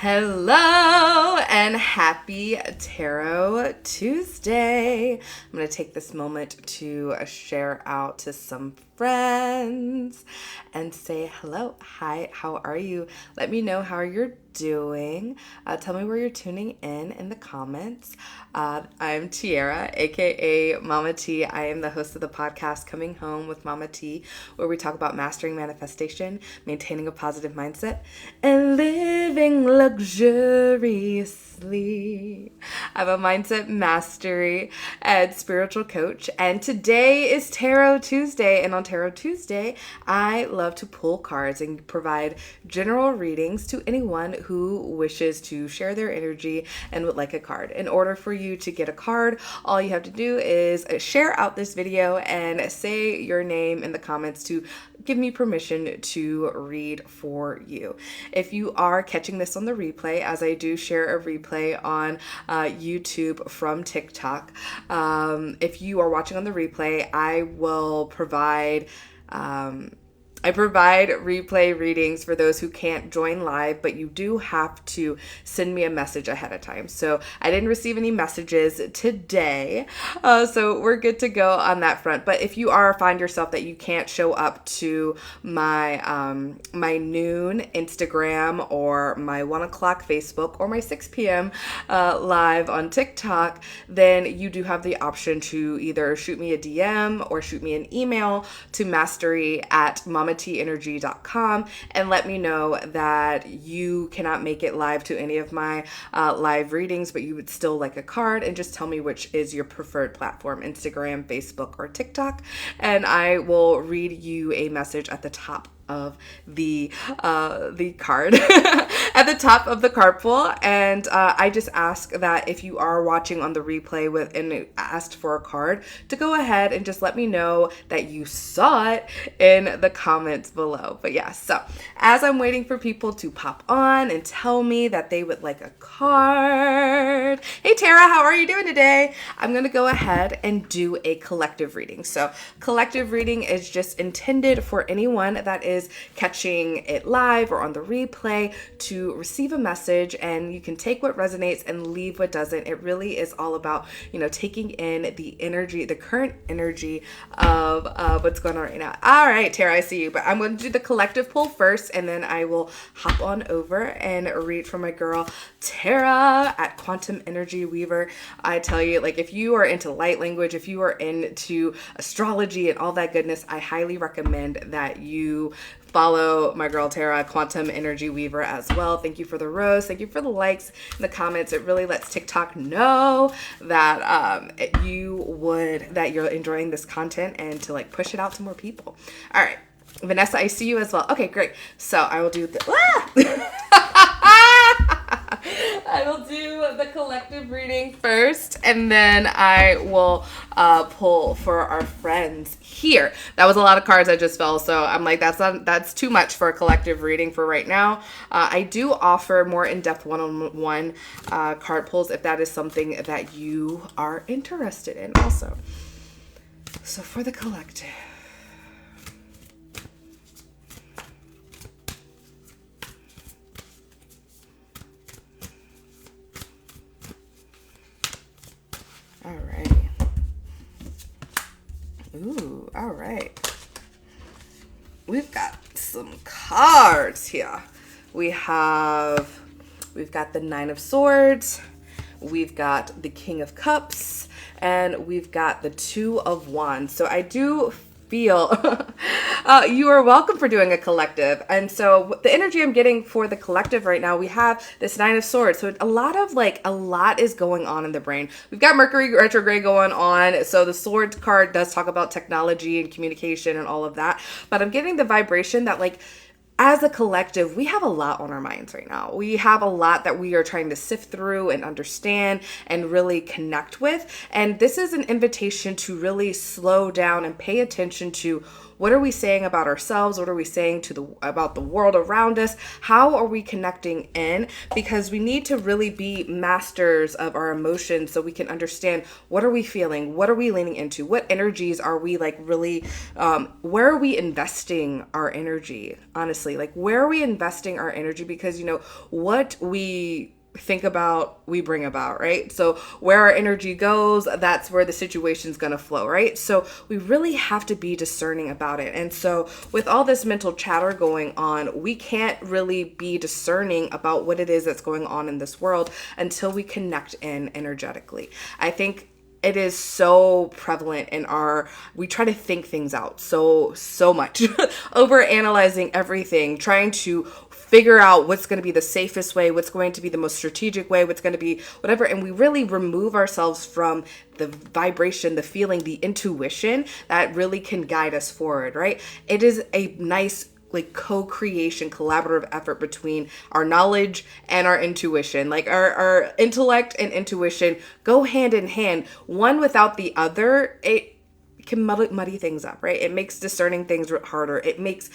Hello and happy Tarot Tuesday. I'm going to take this moment to share out to some friends and say hello. Hi, how are you? Let me know how you're doing. Tell me where you're tuning in the comments. I'm Tiara, aka Mama T. I am the host of the podcast Coming Home with Mama T, where we talk about mastering manifestation, maintaining a positive mindset, and living luxuriously. I'm a mindset mastery and spiritual coach, and today is Tarot Tuesday. And on Tarot Tuesday, I love to pull cards and provide general readings to anyone who wishes to share their energy and would like a card. In order for you to get a card, all you have to do is share out this video and say your name in the comments to give me permission to read for you. If you are catching this on the replay, as I do share a replay on YouTube from TikTok, if you are watching on the replay, I will provide replay readings for those who can't join live, but you do have to send me a message ahead of time. So I didn't receive any messages today, so we're good to go on that front. But if you find yourself that you can't show up to my my noon Instagram or my 1 o'clock Facebook or my 6 p.m. Live on TikTok, then you do have the option to either shoot me a DM or shoot me an email to mastery@mamateenergy.com and let me know that you cannot make it live to any of my live readings, but you would still like a card, and just tell me which is your preferred platform, Instagram, Facebook, or TikTok, and I will read you a message at the top of the card at the top of the card pool. And I just ask that if you are watching on the replay and asked for a card, to go ahead and just let me know that you saw it in the comments below. But yeah, so as I'm waiting for people to pop on and tell me that they would like a card, hey Tara, how are you doing today? I'm gonna go ahead and do a collective reading. So collective reading is just intended for anyone that is catching it live or on the replay to receive a message, and you can take what resonates and leave what doesn't. It really is all about, taking in the energy, the current energy of what's going on right now. All right, Tara, I see you, but I'm going to do the collective pull first, and then I will hop on over and read for my girl Tara at Quantum Energy Weaver. I tell you, if you are into light language, if you are into astrology and all that goodness, I highly recommend that you follow my girl Tara, Quantum Energy Weaver, as well. Thank you for the rose. Thank you for the likes and the comments. It really lets TikTok know that that you're enjoying this content, and to push it out to more people. All right, Vanessa, I see you as well. Okay, great. So I will do I will do the collective reading first, and then I will pull for our friends here. That was a lot of cards I just fell, so I'm like, that's too much for a collective reading for right now. I do offer more in-depth one-on-one card pulls if that is something that you are interested in also. So for the collective, all right. Ooh, all right. We've got some cards here. We've got the Nine of Swords, we've got the King of Cups, and we've got the Two of Wands. So I do feel you are welcome for doing a collective. And so the energy I'm getting for the collective right now, we have this Nine of Swords. So a lot is going on in the brain. We've got Mercury retrograde going on. So the Swords card does talk about technology and communication and all of that. But I'm getting the vibration that as a collective, we have a lot on our minds right now. We have a lot that we are trying to sift through and understand and really connect with. And this is an invitation to really slow down and pay attention to what are we saying about ourselves? What are we saying about the world around us? How are we connecting in? Because we need to really be masters of our emotions so we can understand, what are we feeling? What are we leaning into? What energies are we like really, where are we investing our energy? Honestly, like, where are we investing our energy? Because, what we think about, we bring about, right? So where our energy goes, that's where the situation's going to flow, right? So we really have to be discerning about it. And so with all this mental chatter going on, we can't really be discerning about what it is that's going on in this world until we connect in energetically. I think it is so prevalent in we try to think things out so much, over analyzing everything, trying to figure out what's going to be the safest way, what's going to be the most strategic way, what's going to be whatever. And we really remove ourselves from the vibration, the feeling, the intuition that really can guide us forward, right? It is a nice like co-creation, collaborative effort between our knowledge and our intuition. Like our intellect and intuition go hand in hand. One without the other, it can muddy things up, right? It makes discerning things harder. It makes,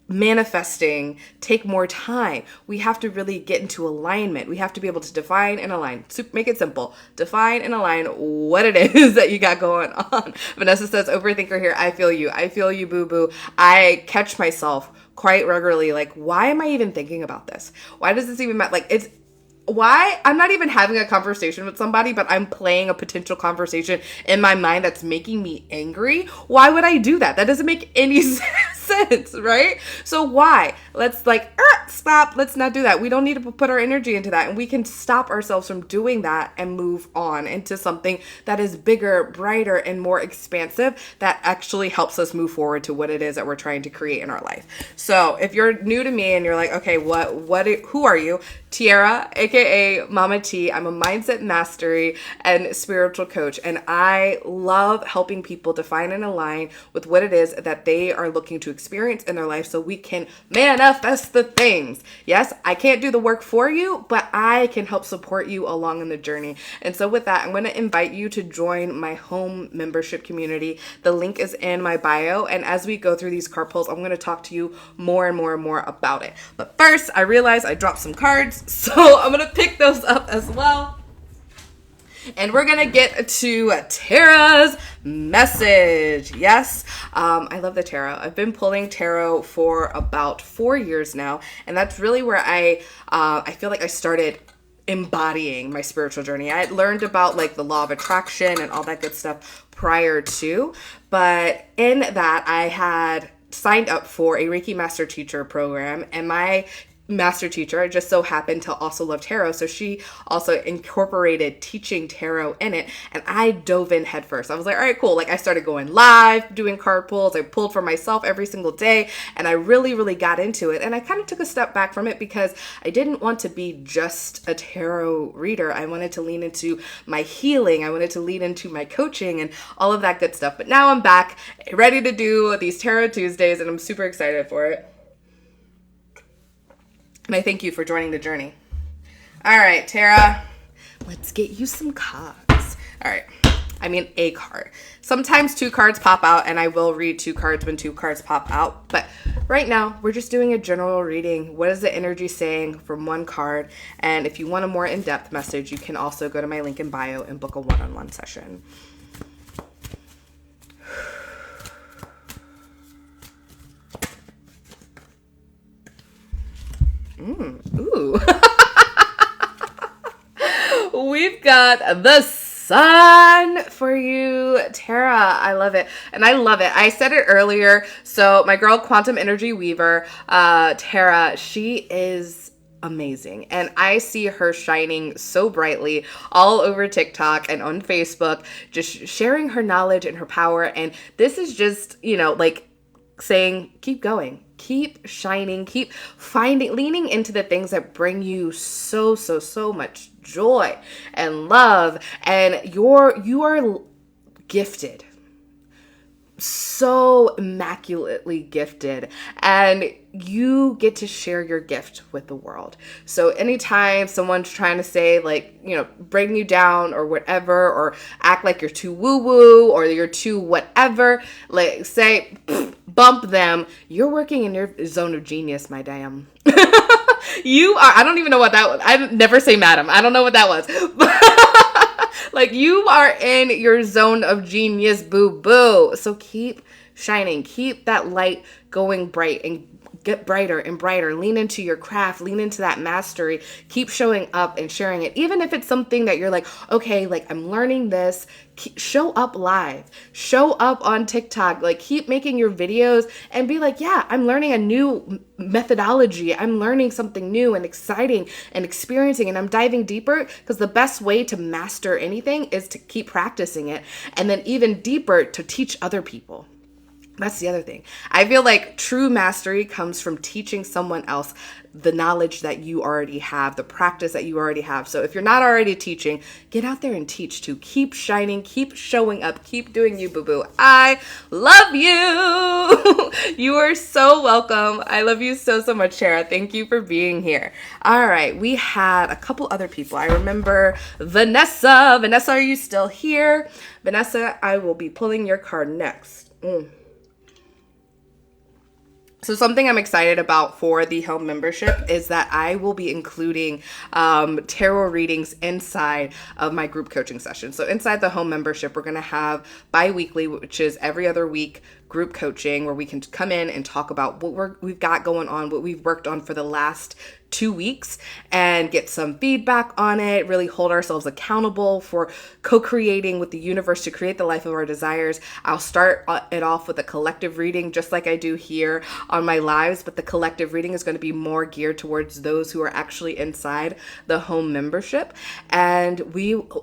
manifesting take more time. We have to really get into alignment. We have to be able to define and align. Make it simple. Define and align what it is that you got going on. Vanessa says, overthinker here. I feel you. I feel you, boo boo. I catch myself quite regularly. Like, why am I even thinking about this? Why does this even matter? Like, why I'm not even having a conversation with somebody, but I'm playing a potential conversation in my mind that's making me angry. Why would I do that? That doesn't make any sense, right? So why? Let's stop. Let's not do that. We don't need to put our energy into that. And we can stop ourselves from doing that and move on into something that is bigger, brighter, and more expansive that actually helps us move forward to what it is that we're trying to create in our life. So if you're new to me and you're like, okay, who are you? Tiara, aka Mama T. I'm a mindset mastery and spiritual coach, and I love helping people define and align with what it is that they are looking to experience in their life so we can manifest the things. Yes, I can't do the work for you, but I can help support you along in the journey. And so with that, I'm going to invite you to join my home membership community. The link is in my bio, and as we go through these card pulls, I'm going to talk to you more and more and more about it. But first, I realized I dropped some cards, so I'm going to pick those up as well. And we're going to get to Tara's message. Yes, I love the tarot. I've been pulling tarot for about 4 years now. And that's really where I feel like I started embodying my spiritual journey. I had learned about like the law of attraction and all that good stuff prior to. But in that, I had signed up for a Reiki Master Teacher program, and my master teacher just so happened to also love tarot, so she also incorporated teaching tarot in it, and I dove in head first. I was like, all right, cool. Like, I started going live, doing card pulls. I pulled for myself every single day, and I really got into it. And I kind of took a step back from it because I didn't want to be just a tarot reader. I wanted to lean into my healing. I wanted to lean into my coaching and all of that good stuff. But now I'm back, ready to do these Tarot Tuesdays, and I'm super excited for it. And I thank you for joining the journey. All right, Tara, let's get you some cards. All right. I mean, a card. Sometimes 2 cards pop out, and I will read 2 cards when 2 cards pop out. But right now, we're just doing a general reading. What is the energy saying from 1 card? And if you want a more in-depth message, you can also go to my link in bio and book a one-on-one session. Ooh. We've got the Sun for you, Tara. I love it. And I love it. I said it earlier. So my girl, Quantum Energy Weaver, Tara, she is amazing. And I see her shining so brightly all over TikTok and on Facebook, just sharing her knowledge and her power. And this is just, like saying, keep going. Keep shining, keep leaning into the things that bring you so much joy and love. And you are gifted so immaculately gifted, and you get to share your gift with the world. So anytime someone's trying to say, like, you know, bring you down or whatever, or act like you're too woo woo or you're too whatever, like, say, bump them. You're working in your zone of genius, my damn. You are, I don't even know what that was. I never say madam. I don't know what that was. Like, you are in your zone of genius, boo boo. So keep shining. Keep that light going bright and get brighter and brighter. Lean into your craft. Lean into that mastery. Keep showing up and sharing it. Even if it's something that you're like, okay, like, I'm learning this. Show up live. Show up on TikTok. Like, keep making your videos and be like, yeah, I'm learning a new methodology. I'm learning something new and exciting and experiencing, and I'm diving deeper, because the best way to master anything is to keep practicing it, and then even deeper to teach other people. That's the other thing. I feel like true mastery comes from teaching someone else the knowledge that you already have, the practice that you already have. So if you're not already teaching, get out there and teach too. Keep shining, keep showing up, keep doing you, boo-boo. I love you. You are so welcome. I love you so, so much, Tara. Thank you for being here. All right, we had a couple other people. I remember Vanessa. Vanessa, are you still here? Vanessa, I will be pulling your card next. So something I'm excited about for the home membership is that I will be including tarot readings inside of my group coaching session. So inside the home membership, we're going to have bi-weekly, which is every other week, group coaching, where we can come in and talk about what we've got going on, what we've worked on for the last 2 weeks, and get some feedback on it, really hold ourselves accountable for co-creating with the universe to create the life of our desires. I'll start it off with a collective reading, just like I do here on my lives, but the collective reading is going to be more geared towards those who are actually inside the home membership. And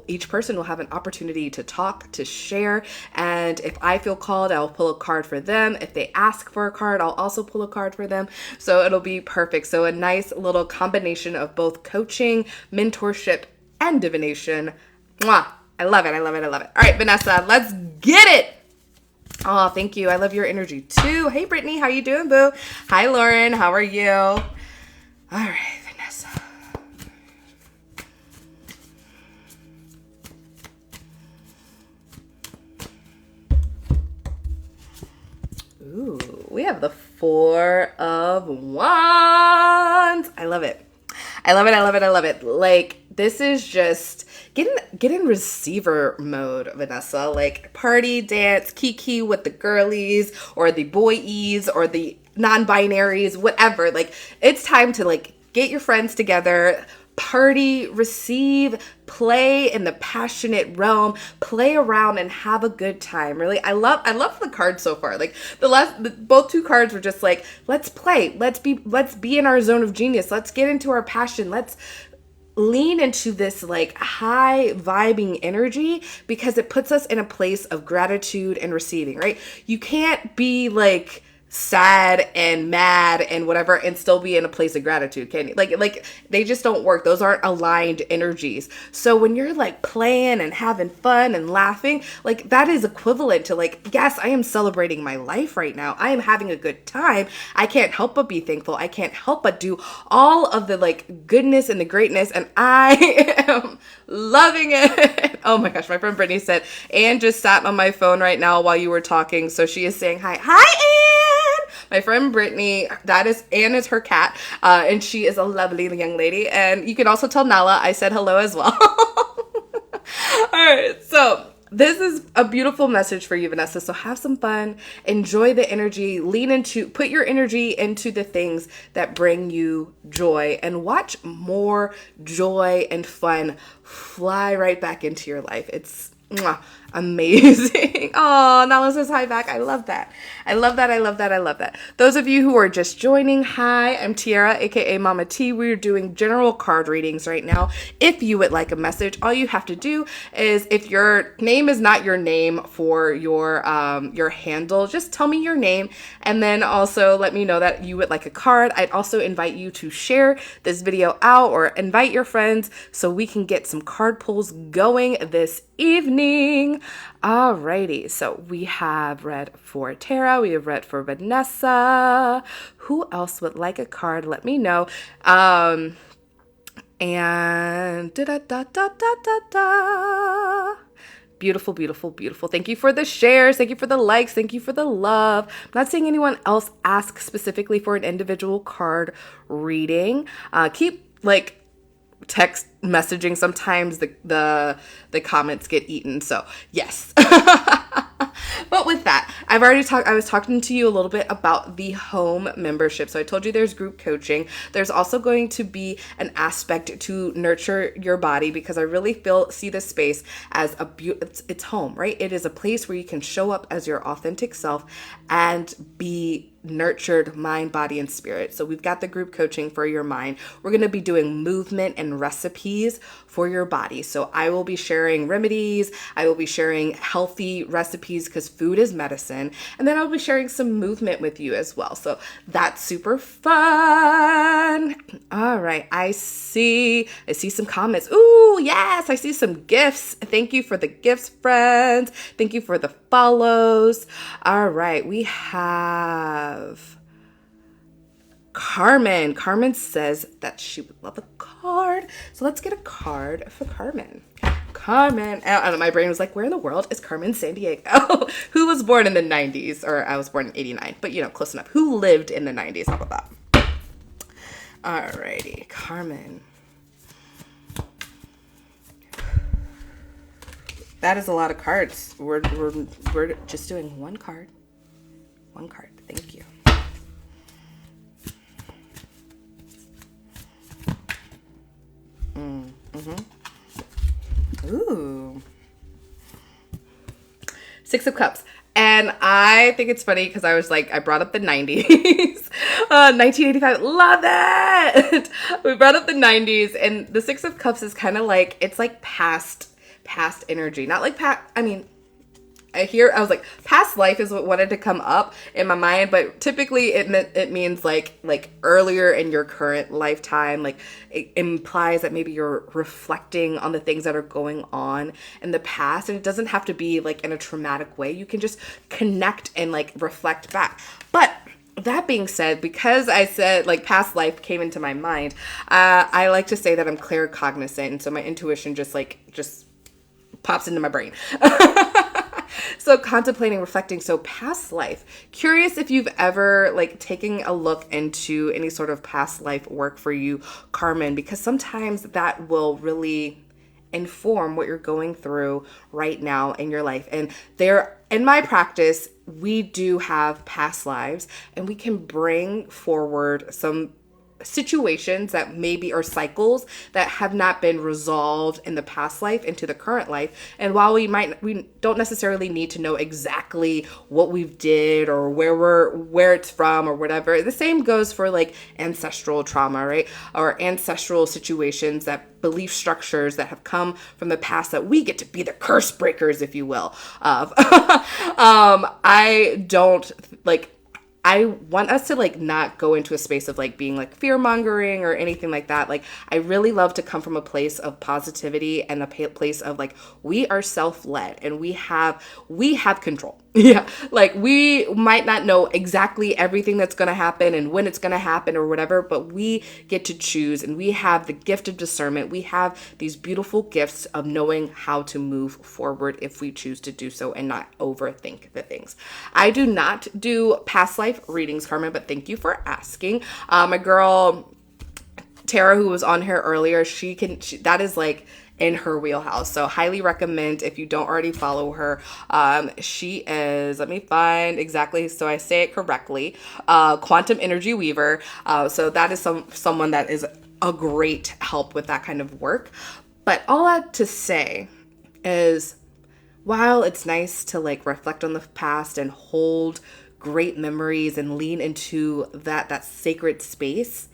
each person will have an opportunity to talk, to share. And if I feel called, I'll pull a card for them. If they ask for a card, I'll also pull a card for them. So it'll be perfect. So a nice little combination of both coaching, mentorship, and divination. Mwah! I love it. I love it. I love it. All right, Vanessa, let's get it. Oh, thank you. I love your energy too. Hey, Brittany, how you doing, boo? Hi, Lauren. How are you? All right, Vanessa. Ooh, we have the Four of Wands. I love it. I love it. I love it. I love it. Like, this is just get in receiver mode, Vanessa. Like, party, dance, kiki with the girlies or the boyies or the non-binaries, whatever. Like, it's time to, like, get your friends together, party, receive, play in the passionate realm, play around and have a good time. Really, I love the cards so far. Like, both two cards were just like, let's play, let's be in our zone of genius, let's get into our passion, let's lean into this like high vibing energy, because it puts us in a place of gratitude and receiving, right? You can't be like sad and mad and whatever and still be in a place of gratitude, can you? Like they just don't work. Those aren't aligned energies. So when you're like playing and having fun and laughing, like, that is equivalent to like, yes, I am celebrating my life right now, I am having a good time, I can't help but be thankful, I can't help but do all of the like goodness and the greatness, and I am loving it. Oh my gosh, my friend Brittany said, Anne just sat on my phone right now while you were talking, so she is saying hi. Hi, Anne! My friend Brittany, Anne is her cat, and she is a lovely young lady. And you can also tell Nala I said hello as well. All right, so this is a beautiful message for you, Vanessa. So have some fun, enjoy the energy, put your energy into the things that bring you joy, and watch more joy and fun fly right back into your life. It's amazing. Oh, Nala says hi back. I love that. I love that. I love that. I love that. Those of you who are just joining, hi, I'm Tiara, aka Mama T. We're doing general card readings right now. If you would like a message, all you have to do is, if your name is not your name for your handle, just tell me your name, and then also let me know that you would like a card. I'd also invite you to share this video out or invite your friends so we can get some card pulls going this evening. Alrighty, so we have read for Tara, we have read for Vanessa. Who else would like a card? Let me know. And da da da da da da da. Beautiful, beautiful, beautiful. Thank you for the shares. Thank you for the likes. Thank you for the love. I'm not seeing anyone else ask specifically for an individual card reading. Keep like text messaging. Sometimes the comments get eaten. So yes. But with that, I was talking to you a little bit about the home membership. So I told you there's group coaching. There's also going to be an aspect to nurture your body, because I really see this space as it's home, right? It is a place where you can show up as your authentic self and be nurtured mind, body, and spirit. So we've got the group coaching for your mind. We're going to be doing movement and recipes for your body. So I will be sharing remedies. I will be sharing healthy recipes, because food is medicine. And then I'll be sharing some movement with you as well. So that's super fun. All right. I see some comments. Ooh, yes. I see some gifts. Thank you for the gifts, friends. Thank you for the follows. All right. We have Carmen. Carmen says that she would love a card. So let's get a card for Carmen. Carmen. I don't know, my brain was like, where in the world is Carmen Sandiego? Who was born in the 90s? Or I was born in 89, but close enough. Who lived in the 90s? How about that? Alrighty, Carmen. That is a lot of cards. We're just doing one card. One card. Thank you. Ooh. Six of Cups. And I think it's funny because I was like, I brought up the 90s. 1985. Love it. We brought up the 90s, and the Six of Cups is kind of like, it's like past energy. Not like I was like, past life is what wanted to come up in my mind, but typically it means like earlier in your current lifetime. Like, it implies that maybe you're reflecting on the things that are going on in the past, and it doesn't have to be like in a traumatic way. You can just connect and like reflect back. But that being said, because I said like past life came into my mind, I like to say that I'm claircognizant, and so my intuition just pops into my brain. So contemplating, reflecting, so past life. Curious if you've ever like taken a look into any sort of past life work for you, Carmen, because sometimes that will really inform what you're going through right now in your life. And in my practice, we do have past lives, and we can bring forward some situations that maybe are cycles that have not been resolved in the past life into the current life. And while we don't necessarily need to know exactly what we did or where it's from or whatever. The same goes for like ancestral trauma, right? Or ancestral situations, that belief structures that have come from the past that we get to be the curse breakers, if you will, of. I want us to like not go into a space of like being like fear mongering or anything like that. Like, I really love to come from a place of positivity and a place of like, we are self-led and we have control. Yeah. Like, we might not know exactly everything that's going to happen and when it's going to happen or whatever, but we get to choose, and we have the gift of discernment. We have these beautiful gifts of knowing how to move forward if we choose to do so and not overthink the things. I do not do past life readings, Carmen, but thank you for asking. My girl Tara, who was on here earlier, that is like in her wheelhouse. So highly recommend if you don't already follow her. She is, let me find exactly so I say it correctly, Quantum Energy Weaver. So that is someone that is a great help with that kind of work. But all I have to say is, while it's nice to like reflect on the past and hold great memories and lean into that sacred space,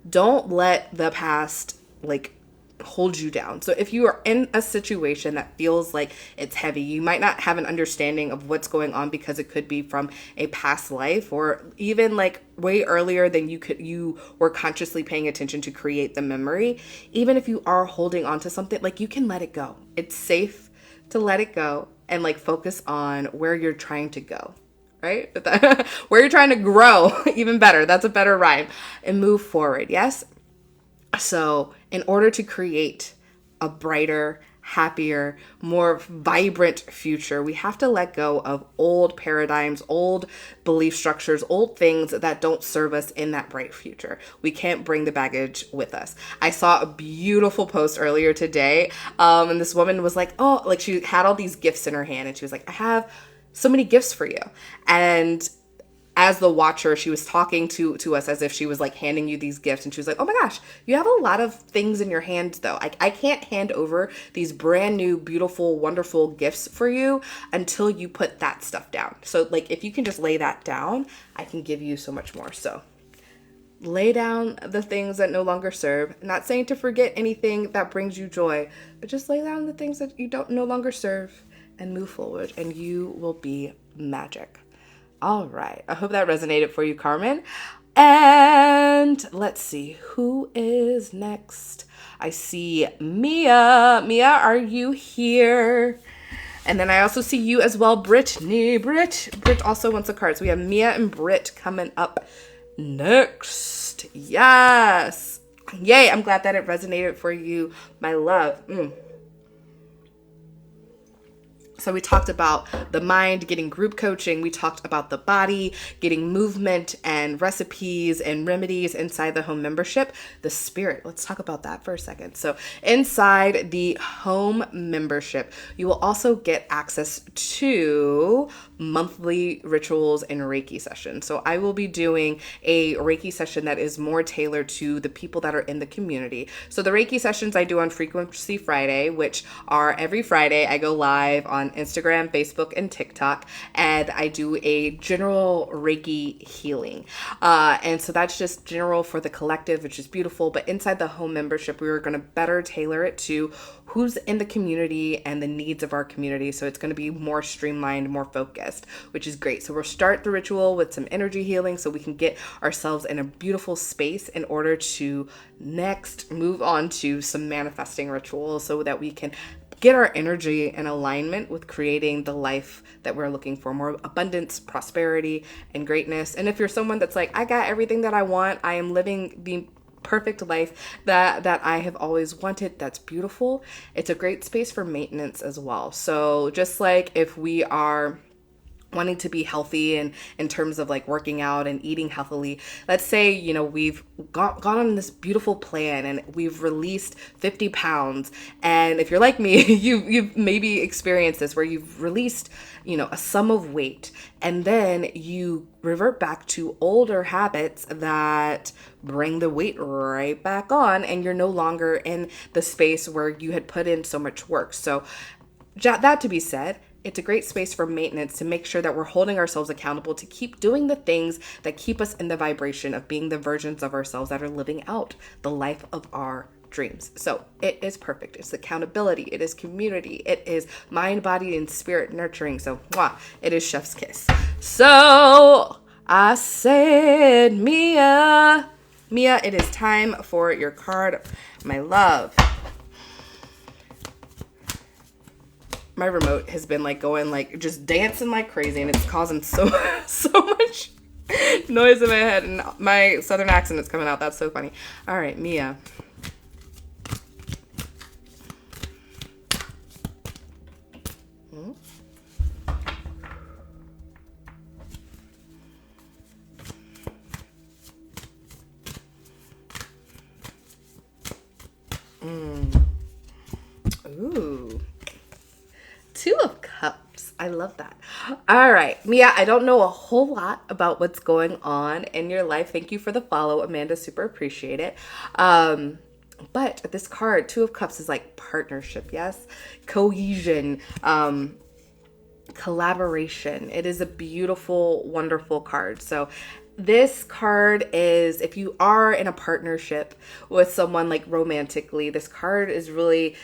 don't let the past like hold you down. So if you are in a situation that feels like it's heavy, you might not have an understanding of what's going on because it could be from a past life or even like way earlier than you were consciously paying attention to create the memory. Even if you are holding on to something, like, you can let it go. It's safe to let it go and like focus on where you're trying to go, right? Where you're trying to grow, even better. That's a better rhyme. And move forward. Yes. So in order to create a brighter, happier, more vibrant future, we have to let go of old paradigms, old belief structures, old things that don't serve us in that bright future. We can't bring the baggage with us. I saw a beautiful post earlier today, and this woman was like, oh, like she had all these gifts in her hand, and she was like, I have so many gifts for you. And as the watcher, she was talking to us as if she was like handing you these gifts, and she was like, oh my gosh, you have a lot of things in your hands though. I can't hand over these brand new, beautiful, wonderful gifts for you until you put that stuff down. So like, if you can just lay that down, I can give you so much more. So lay down the things that no longer serve. Not saying to forget anything that brings you joy, but just lay down the things that you don't no longer serve and move forward, and you will be magic. All right. I hope that resonated for you, Carmen. And let's see, who is next? I see Mia. Mia, are you here? And then I also see you as well, Brittany. Britt also wants a card. So we have Mia and Britt coming up next. Yes. Yay. I'm glad that it resonated for you, my love. So we talked about the mind, getting group coaching. We talked about the body, getting movement and recipes and remedies inside the home membership. The spirit, let's talk about that for a second. So inside the home membership, you will also get access to monthly rituals and Reiki sessions. So I will be doing a Reiki session that is more tailored to the people that are in the community. So the Reiki sessions I do on Frequency Friday, which are every Friday, I go live on Instagram, Facebook, and TikTok, and I do a general Reiki healing. And so that's just general for the collective, which is beautiful. But inside the home membership, we are going to better tailor it to who's in the community and the needs of our community. So it's going to be more streamlined, more focused, which is great. So we'll start the ritual with some energy healing so we can get ourselves in a beautiful space in order to next move on to some manifesting rituals so that we can get our energy in alignment with creating the life that we're looking for, more abundance, prosperity, and greatness. And if you're someone that's like, I got everything that I want, I am living the perfect life that I have always wanted, that's beautiful. It's a great space for maintenance as well. So just like if we are wanting to be healthy and in terms of like working out and eating healthily, let's say, you know, we've gone on this beautiful plan and we've released 50 pounds. And if you're like me, you've maybe experienced this where you've released, you know, a sum of weight, and then you revert back to older habits that bring the weight right back on, and you're no longer in the space where you had put in so much work. So that to be said, it's a great space for maintenance to make sure that we're holding ourselves accountable to keep doing the things that keep us in the vibration of being the versions of ourselves that are living out the life of our dreams. So it is perfect. It's accountability. It is community. It is mind, body, and spirit nurturing. So it is chef's kiss. So I said, Mia, it is time for your card, my love. My remote has been like going like just dancing like crazy, and it's causing so much noise in my head, and my southern accent is coming out. That's so funny. All right, Mia. Ooh. Two of Cups. I love that. All right, Mia, I don't know a whole lot about what's going on in your life. Thank you for the follow, Amanda. Super appreciate it. But this card, Two of Cups, is like partnership, yes? Cohesion, collaboration. It is a beautiful, wonderful card. So this card is, if you are in a partnership with someone like romantically, this card is really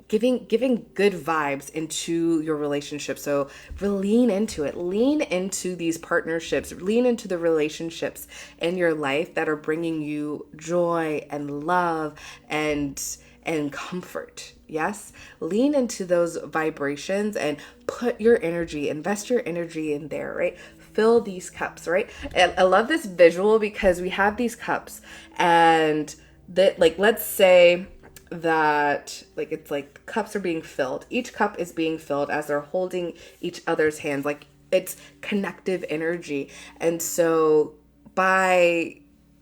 giving good vibes into your relationship. So lean into it. Lean into these partnerships. Lean into the relationships in your life that are bringing you joy and love and comfort. Yes, lean into those vibrations and put your energy, invest your energy in there, right? Fill these cups, right? And I love this visual because we have these cups and that, like, let's say that like it's like cups are being filled. Each cup is being filled as they're holding each other's hands. Like it's connective energy. And so by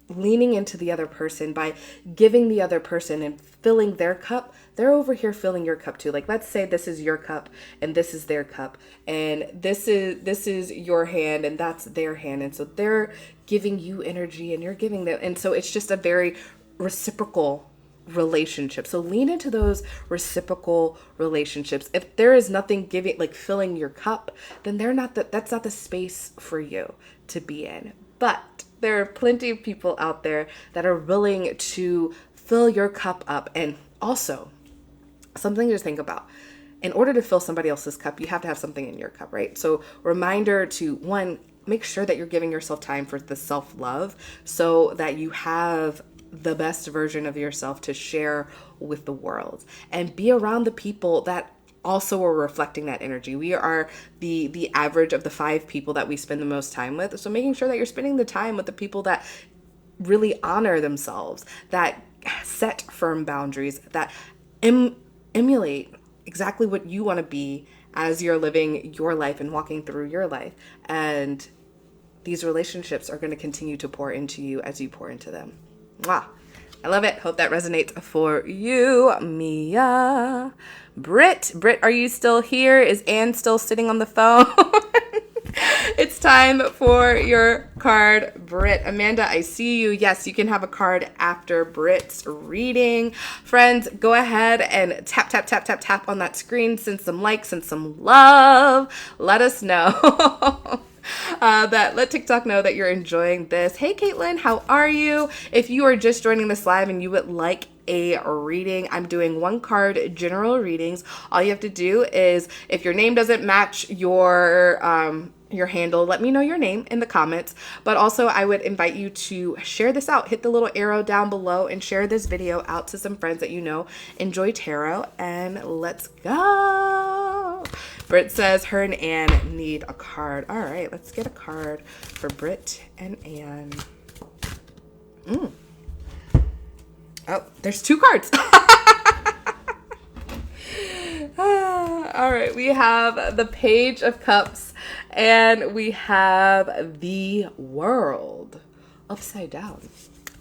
leaning into the other person, by giving the other person and filling their cup, they're over here filling your cup too. Like let's say this is your cup and this is their cup and this is your hand and that's their hand, and so they're giving you energy and you're giving them, and so it's just a very reciprocal relationship. So lean into those reciprocal relationships. If there is nothing giving, like filling your cup, then that's not the space for you to be in. But there are plenty of people out there that are willing to fill your cup up. And also, something to think about. In order to fill somebody else's cup, you have to have something in your cup, right? So reminder to, one, make sure that you're giving yourself time for the self-love so that you have the best version of yourself to share with the world, and be around the people that also are reflecting that energy. We are the average of the 5 people that we spend the most time with. So making sure that you're spending the time with the people that really honor themselves, that set firm boundaries, that emulate exactly what you want to be as you're living your life and walking through your life. And these relationships are going to continue to pour into you as you pour into them. Mwah. I love it. Hope that resonates for you, Mia. Britt, are you still here? Is Anne still sitting on the phone? It's time for your card, Britt. Amanda, I see you. Yes, you can have a card after Britt's reading. Friends, go ahead and tap on that screen. Send some likes and some love. Let us know. Let TikTok know that you're enjoying this. Hey, Caitlin, how are you? If you are just joining this live and you would like a reading, I'm doing 1 card general readings. All you have to do is, if your name doesn't match your handle, let me know your name in the comments. But also, I would invite you to share this out. Hit the little arrow down below and share this video out to some friends that you know enjoy tarot. And let's go. Britt says her and Anne need a card. All right, let's get a card for Britt and Anne. Oh, there's 2 cards. All right, we have the Page of Cups and we have the World upside down,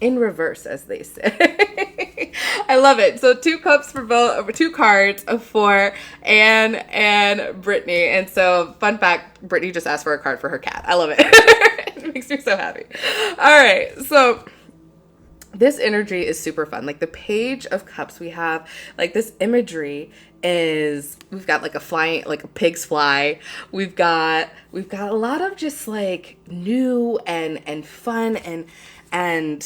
in reverse, as they say. I love it. So 2 cups for both, 2 cards for Anne and Brittany. And so, fun fact, Brittany just asked for a card for her cat. I love it. It makes me so happy. All right, so this energy is super fun. Like the Page of Cups, we have like this imagery is, we've got like a pig's fly. We've got a lot of just like new and fun and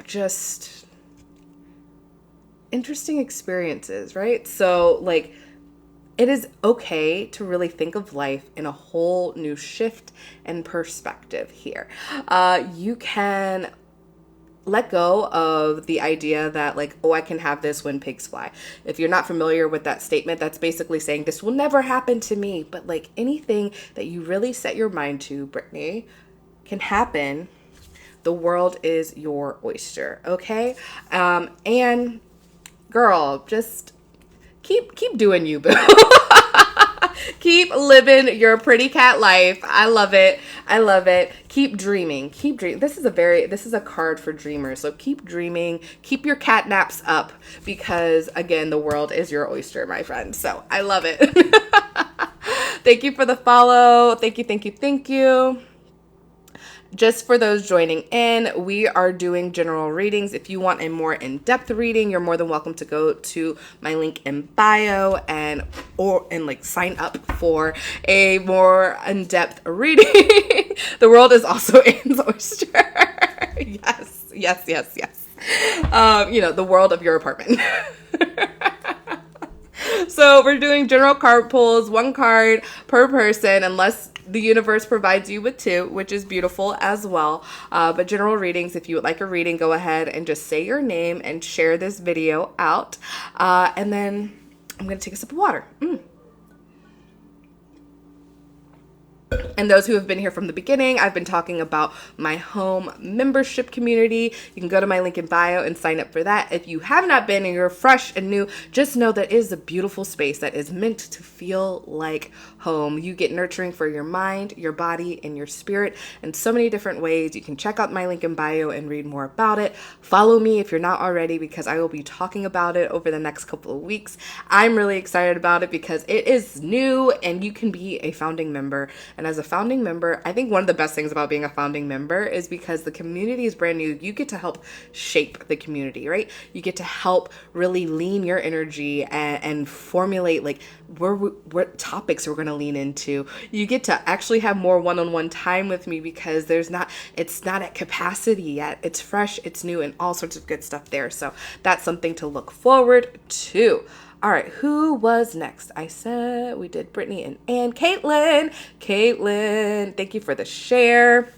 just interesting experiences, right? So like it is okay to really think of life in a whole new shift and perspective here. You can let go of the idea that like, oh, I can have this when pigs fly. If you're not familiar with that statement, that's basically saying this will never happen to me. But like anything that you really set your mind to, Brittany, can happen. The world is your oyster, okay? And girl, just keep doing you, boo. Keep living your pretty cat life. I love it. Keep dreaming. This is a card for dreamers. So keep dreaming. Keep your cat naps up because, again, the world is your oyster, my friend. So I love it. Thank you for the follow. Thank you. Just for those joining in, we are doing general readings. If you want a more in-depth reading, you're more than welcome to go to my link in bio and sign up for a more in-depth reading. The world is also Anne's oyster. Yes. The world of your apartment. So we're doing general card pulls, 1 card per person, unless The universe provides you with two, which is beautiful as well. But general readings, if you would like a reading, go ahead and just say your name and share this video out. And then I'm going to take a sip of water. And those who have been here from the beginning, I've been talking about my home membership community. You can go to my link in bio and sign up for that. If you have not been and you're fresh and new, just know that it is a beautiful space that is meant to feel like home. You get nurturing for your mind, your body, and your spirit in so many different ways. You can check out my link in bio and read more about it. Follow me if you're not already, because I will be talking about it over the next couple of weeks. I'm really excited about it because it is new and you can be a founding member. And as a founding member, I think one of the best things about being a founding member is because the community is brand new. You get to help shape the community, right? You get to help really lean your energy and formulate like what topics we're going to lean into. You get to actually have more one-on-one time with me because it's not at capacity yet. It's fresh, it's new, and all sorts of good stuff there. So that's something to look forward to. All right, who was next? I said we did Brittany and Caitlin. Caitlin, thank you for the share.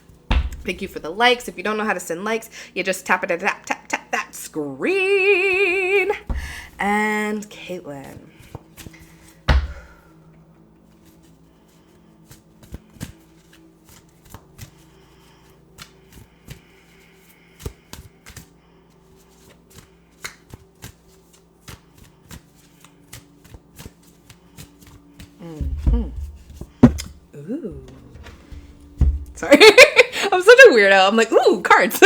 Thank you for the likes. If you don't know how to send likes, you just tap that screen. And Caitlin. Ooh. Sorry. I'm such a weirdo. I'm like, ooh, cards.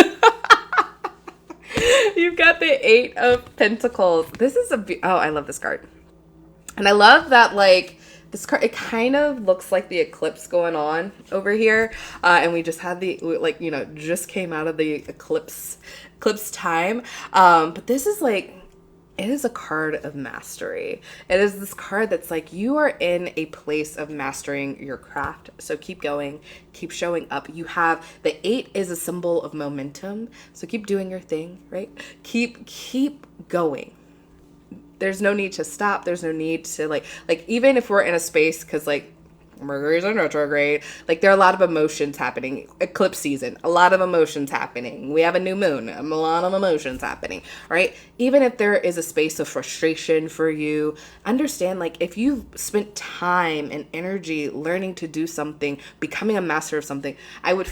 You've got the 8 of Pentacles. This is oh, I love this card. And I love that, like, this card, it kind of looks like the eclipse going on over here. And we just had the, like, you know, just came out of the eclipse time. But this is like, it is a card of mastery. It is this card that's like, you are in a place of mastering your craft. So keep going, keep showing up. You have the 8 is a symbol of momentum. So keep doing your thing, right? Keep going. There's no need to stop. There's no need to like even if we're in a space, because like Mercury's in retrograde, like there are a lot of emotions happening. Eclipse season, a lot of emotions happening. We have a new moon, a lot of emotions happening, right? Even if there is a space of frustration for you, understand, like, if you've spent time and energy learning to do something, becoming a master of something, I would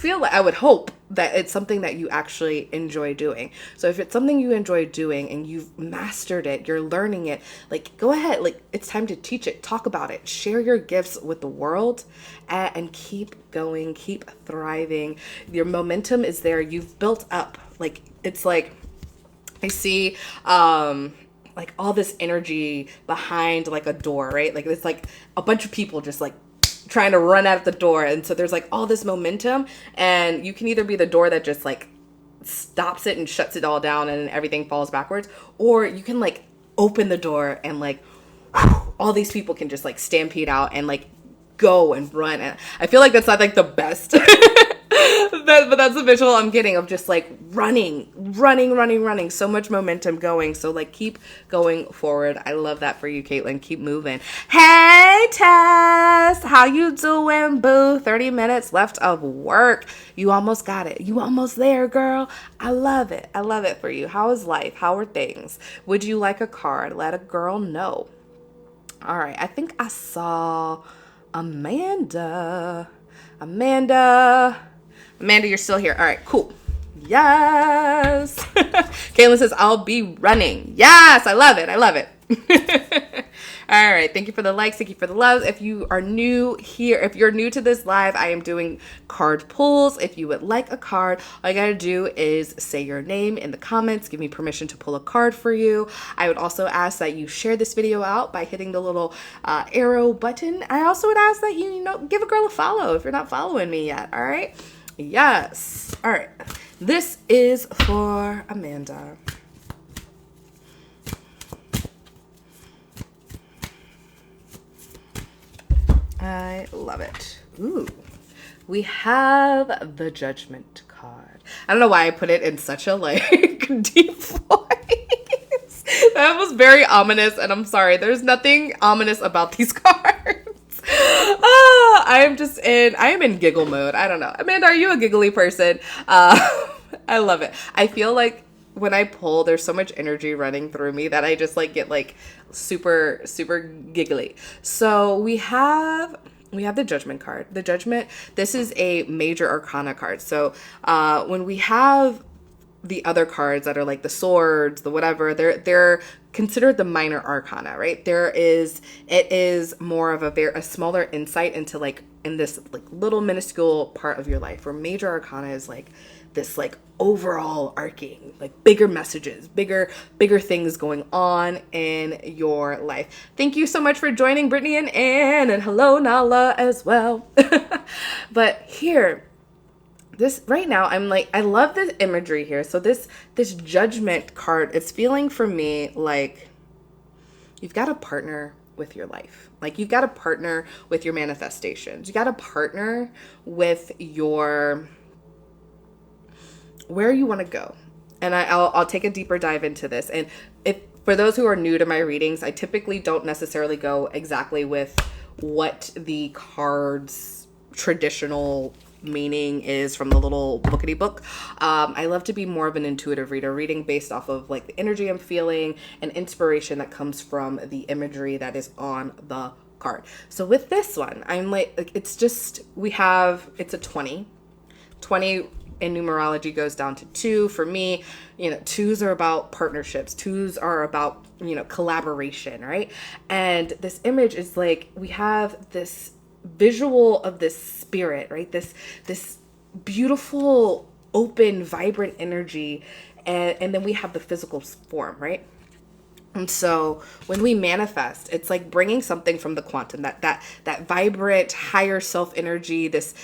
hope that it's something that you actually enjoy doing. So if it's something you enjoy doing and you've mastered it, you're learning it, like, go ahead, like, it's time to teach it, talk about it, share your gifts with the world, and keep going, keep thriving. Your momentum is there. You've built up, like, it's like, I see, like all this energy behind like a door, right? Like it's like a bunch of people just like trying to run out the door. And so there's like all this momentum, and you can either be the door that just like stops it and shuts it all down and everything falls backwards, or you can like open the door and like all these people can just like stampede out and like go and run. And I feel like that's not like the best but that's the visual I'm getting of just like running, so much momentum going. So like keep going forward. I love that for you, Caitlin. Keep moving. Hey Tess, how you doing, boo? 30 minutes left of work. You almost got it. You almost there, girl. I love it for you. How is life? How are things? Would you like a card? Let a girl know. All right, I think I saw Amanda, you're still here. All right, cool. Yes. Caitlin says, I'll be running. Yes, I love it. All right, thank you for the likes, thank you for the loves. If you are new here, if you're new to this live, I am doing card pulls. If you would like a card, all you gotta do is say your name in the comments, give me permission to pull a card for you. I would also ask that you share this video out by hitting the little arrow button. I also would ask that you give a girl a follow if you're not following me yet, all right? Yes. All right. This is for Amanda. I love it. Ooh. We have the Judgment card. I don't know why I put it in such a like deep voice. That was very ominous, and I'm sorry. There's nothing ominous about these cards. I am in giggle mode. I don't know. Amanda, are you a giggly person? I love it. I feel like when I pull, there's so much energy running through me that I just like get like super, super giggly. So we have the Judgment card. The Judgment, this is a major arcana card. So when we have the other cards that are like the swords, the whatever, they're considered the minor arcana, right? It is more of a smaller insight into like in this like little minuscule part of your life, where major arcana is like this like overall arcing, like bigger messages, bigger things going on in your life. Thank you so much for joining, Brittany and Anne, and hello Nala as well. But here, this right now, I'm like, I love this imagery here. So this Judgment card, it's feeling for me like you've got to partner with your life. Like you've got to partner with your manifestations. You got to partner with your where you want to go. And I'll take a deeper dive into this. And if for those who are new to my readings, I typically don't necessarily go exactly with what the cards traditional meaning is from the little bookity book. I love to be more of an intuitive reader, reading based off of like the energy I'm feeling and inspiration that comes from the imagery that is on the card. So with this one, I'm like it's just, it's a 20 in numerology goes down to 2. For me, 2s are about partnerships. 2s are about, collaboration, right? And this image is like, we have this visual of this spirit, right? This beautiful, open, vibrant energy. And then we have the physical form, right? And so when we manifest, it's like bringing something from the quantum, that vibrant higher self energy, this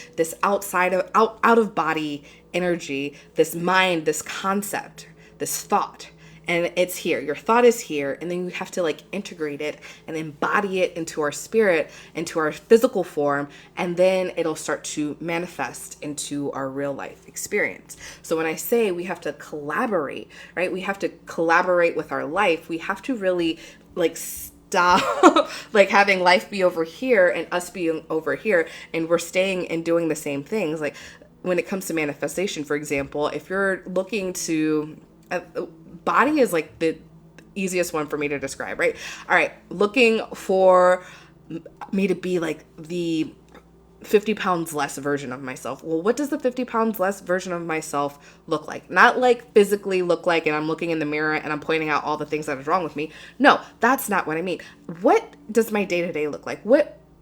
outside of out of body energy, this mind, this concept, this thought. And it's here. Your thought is here. And then you have to like integrate it and embody it into our spirit, into our physical form. And then it'll start to manifest into our real life experience. So when I say we have to collaborate, right? We have to collaborate with our life. We have to really like stop like having life be over here and us being over here. And we're staying and doing the same things. Like when it comes to manifestation, for example, if you're looking to body is like the easiest one for me to describe, right? All right, looking for me to be like the 50 pounds less version of myself. Well, what does the 50 pounds less version of myself look like? Not like physically look like, and I'm looking in the mirror and I'm pointing out all the things that are wrong with me. No, that's not what I mean. What does my day-to-day look like?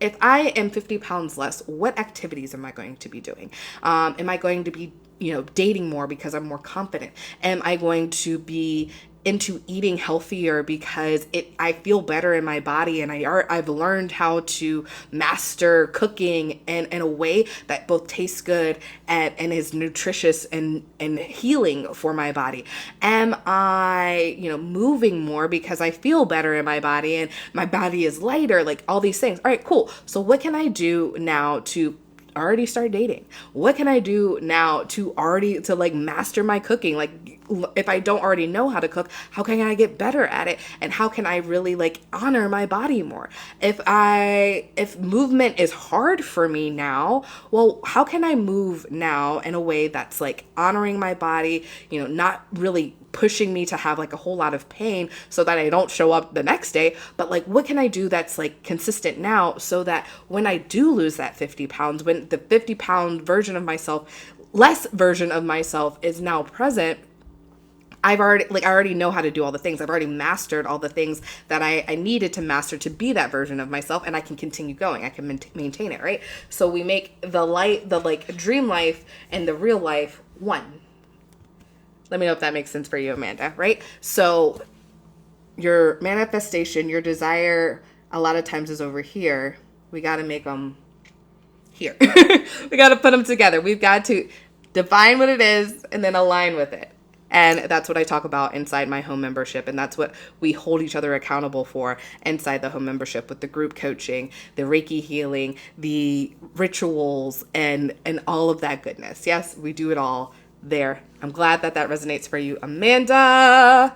If I am 50 pounds less, what activities am I going to be doing? Am I going to be dating more because I'm more confident? Am I going to be into eating healthier because I feel better in my body, and I've learned how to master cooking in a way that both tastes good and is nutritious and healing for my body? Am I moving more because I feel better in my body and my body is lighter? Like all these things. All right, cool. So what can I do now to already start dating? What can I do now to like master my cooking? Like if I don't already know how to cook, how can I get better at it? And how can I really like honor my body more? If movement is hard for me now, well, how can I move now in a way that's like honoring my body, not really pushing me to have like a whole lot of pain so that I don't show up the next day, but like what can I do that's like consistent now so that when I do lose that 50 pounds, when the 50-pound version of myself, less version of myself is now present, I already know how to do all the things. I've already mastered all the things that I needed to master to be that version of myself, and I can continue going. I can maintain it, right? So we make the like dream life and the real life one. Let me know if that makes sense for you, Amanda, right? So your manifestation, your desire, a lot of times is over here. We got to make them here. We got to put them together. We've got to define what it is and then align with it. And that's what I talk about inside my home membership. And that's what we hold each other accountable for inside the home membership, with the group coaching, the Reiki healing, the rituals, and all of that goodness. Yes, we do it all there. I'm glad that resonates for you, Amanda.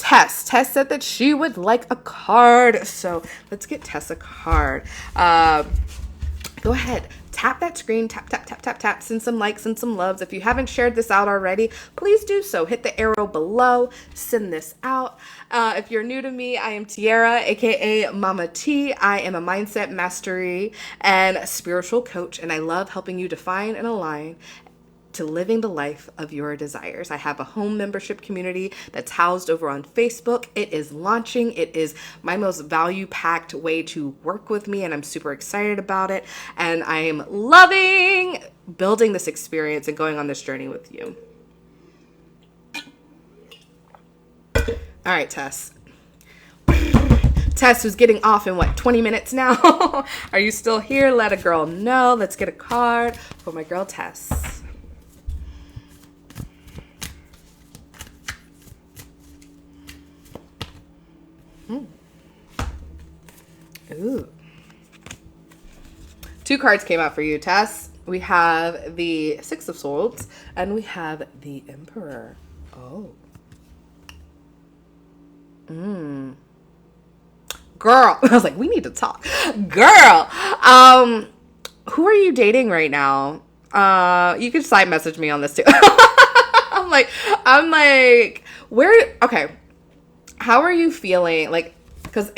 Tess said that she would like a card. So let's get Tess a card. Go ahead. Tap that screen, tap, send some likes and some loves. If you haven't shared this out already, please do so. Hit the arrow below, send this out. If you're new to me, I am Tiara, aka Mama T. I am a mindset mastery and spiritual coach, and I love helping you define and align to living the life of your desires. I have a home membership community that's housed over on Facebook. It is launching. It is my most value-packed way to work with me, and I'm super excited about it. And I am loving building this experience and going on this journey with you. All right, Tess. Tess, who's getting off in 20 minutes now? Are you still here? Let a girl know. Let's get a card for my girl, Tess. Ooh. 2 cards came out for you, Tess. We have the Six of Swords and we have the Emperor. Oh. Girl. I was like, we need to talk. Girl. Who are you dating right now? You can side message me on this too. I'm like, where, okay. How are you feeling? Like, because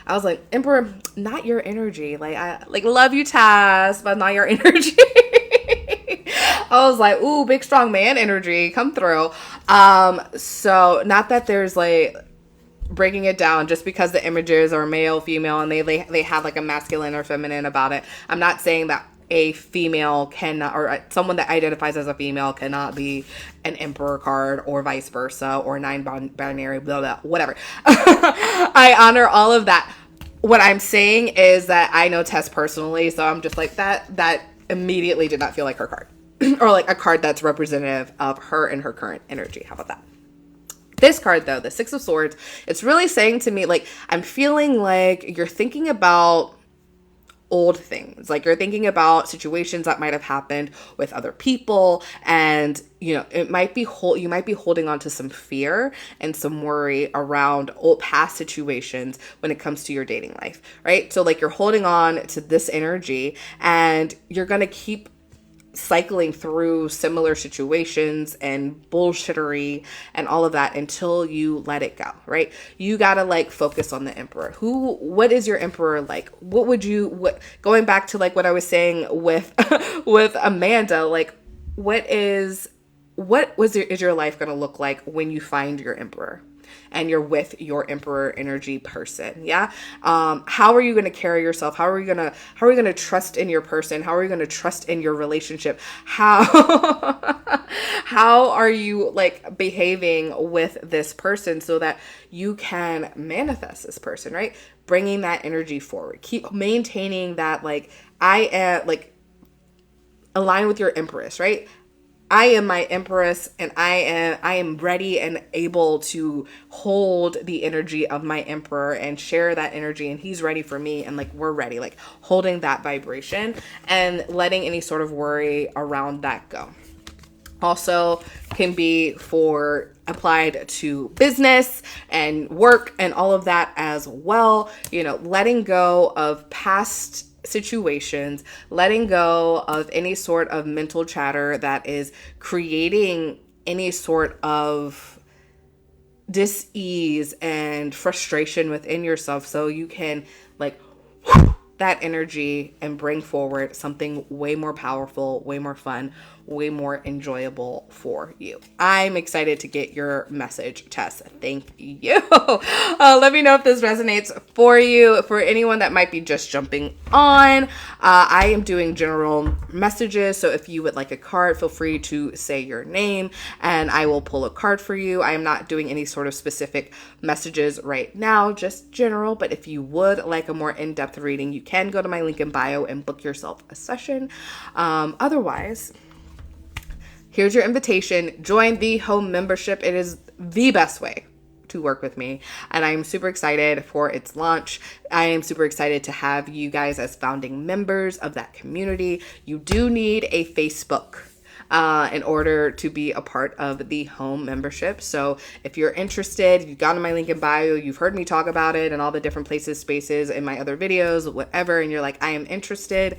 I was like, Emperor, not your energy. Like, I love you, Tess, but not your energy. I was like, ooh, big strong man energy, come through. So not that there's like breaking it down just because the images are male, female, and they have like a masculine or feminine about it. I'm not saying that a female cannot, or someone that identifies as a female cannot be an Emperor card, or vice versa, or non-binary, blah, blah, whatever. I honor all of that. What I'm saying is that I know Tess personally, so I'm just like, that immediately did not feel like her card. Or like a card that's representative of her and her current energy. How about that? This card, though, the Six of Swords, it's really saying to me, like, I'm feeling like you're thinking about old things. Like, you're thinking about situations that might have happened with other people, and it might be you might be holding on to some fear and some worry around old past situations when it comes to your dating life, right? So like, you're holding on to this energy and you're going to keep cycling through similar situations and bullshittery and all of that until you let it go, right? You gotta like focus on the Emperor. What is your Emperor like? Going back to like what I was saying with with Amanda, like is your life gonna look like when you find your Emperor and you're with your Emperor energy person? Yeah. How are you going to carry yourself? How are you going to trust in your person? How are you going to trust in your relationship? How are you like behaving with this person so that you can manifest this person, right? Bringing that energy forward. Keep maintaining that, like, I am like align with your Empress, right? I am my Empress, and I am ready and able to hold the energy of my Emperor and share that energy, and he's ready for me, and like we're ready, like holding that vibration and letting any sort of worry around that go. Also can be applied to business and work and all of that as well. Letting go of past situations, letting go of any sort of mental chatter that is creating any sort of dis-ease and frustration within yourself, so you can like that energy and bring forward something way more powerful, way more fun, way more enjoyable for you. I'm excited to get your message, Tess. Thank you. Let me know if this resonates for you. For anyone that might be just jumping on, I am doing general messages. So if you would like a card, feel free to say your name and I will pull a card for you. I am not doing any sort of specific messages right now, just general. But if you would like a more in-depth reading, you can go to my link in bio and book yourself a session. Otherwise, here's your invitation. Join the home membership. It is the best way to work with me, and I'm super excited for its launch. I am super excited to have you guys as founding members of that community. You do need a Facebook in order to be a part of the home membership. So if you're interested, you've gone to my link in bio, you've heard me talk about it and all the different places, spaces in my other videos, whatever, and you're like, I am interested.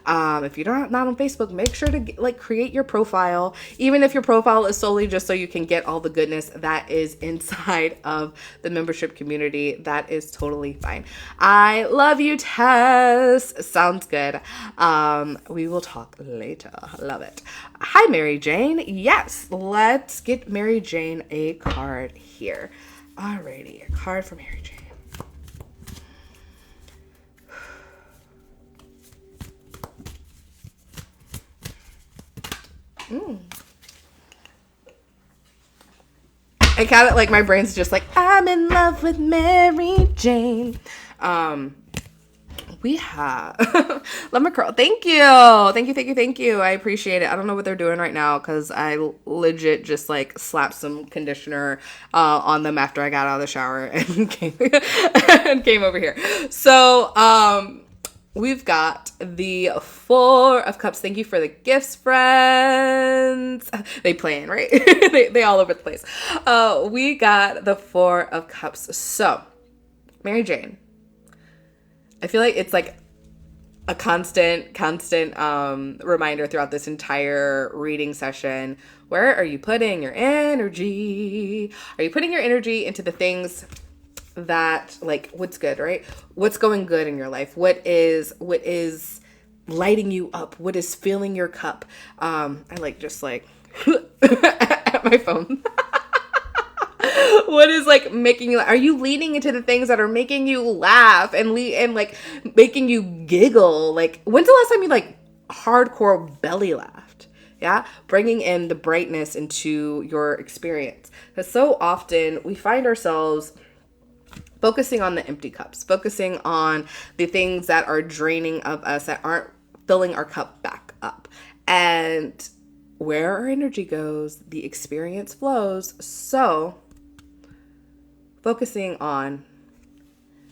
If you're not on Facebook, make sure to create your profile, even if your profile is solely just so you can get all the goodness that is inside of the membership community. That is totally fine. I love you, Tess. Sounds good. We will talk later. Love it. Hi, Mary Jane. Yes, let's get Mary Jane a card here. Alrighty, a card for Mary Jane. I kind of like, my brain's just like, I'm in love with Mary Jane. We have Lemon Curl. Thank you. I appreciate it. I don't know what they're doing right now because I legit just like slapped some conditioner on them after I got out of the shower and came over here. So we've got the Four of Cups. Thank you for the gifts, friends. They playing, right? they all over the place. We got the Four of Cups. So, Mary Jane, I feel like it's like a constant reminder throughout this entire reading session. Where are you putting your energy? Are you putting your energy into the things that, like, what's good, right? What's going good in your life? What is lighting you up? What is filling your cup? I like just like at my phone. What is like making you, are you leaning into the things that are making you laugh and like making you giggle? Like, when's the last time you like hardcore belly laughed? Yeah. Bringing in the brightness into your experience. Because so often we find ourselves focusing on the empty cups, focusing on the things that are draining of us, that aren't filling our cup back up. And where our energy goes, the experience flows. So focusing on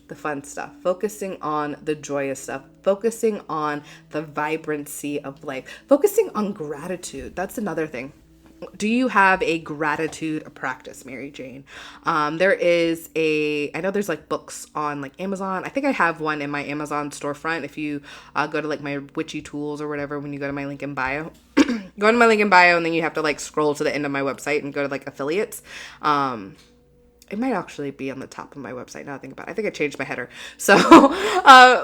the fun stuff, focusing on the joyous stuff, focusing on the vibrancy of life, focusing on gratitude. That's another thing. Do you have a gratitude practice, Mary Jane? I know there's like books on like Amazon. I think I have one in my Amazon storefront. If you go to like my witchy tools or whatever, when you go to my link in bio, go to my link in bio, and then you have to like scroll to the end of my website and go to like affiliates. It might actually be on the top of my website now I think about it. I think I changed my header. So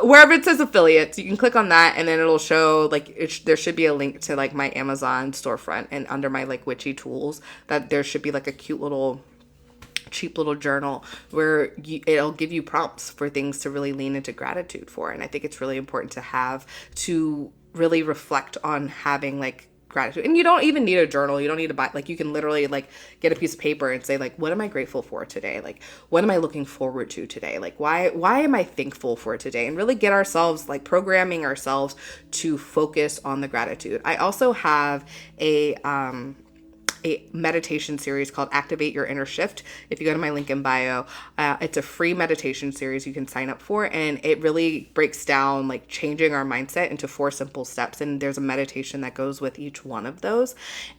wherever it says affiliates, you can click on that and then it'll show like there should be a link to like my Amazon storefront, and under my like witchy tools that there should be like a cute little cheap little journal where it'll give you prompts for things to really lean into gratitude for. And I think it's really important to really reflect on having like gratitude. And you don't even need a journal. You don't need to buy, like, you can literally like get a piece of paper and say like, what am I grateful for today? Like, what am I looking forward to today? Like, why am I thankful for today? And really get ourselves like programming ourselves to focus on the gratitude. I also have a meditation series called Activate Your Inner Shift. If you go to my link in bio, it's a free meditation series you can sign up for, and it really breaks down like changing our mindset into 4 simple steps, and there's a meditation that goes with each one of those,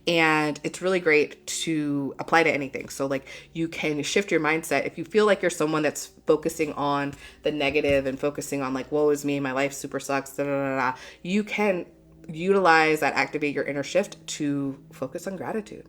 and it's really great to apply to anything. So like you can shift your mindset. If you feel like you're someone that's focusing on the negative and focusing on like, woe is me, my life super sucks, you can utilize that Activate Your Inner Shift to focus on gratitude.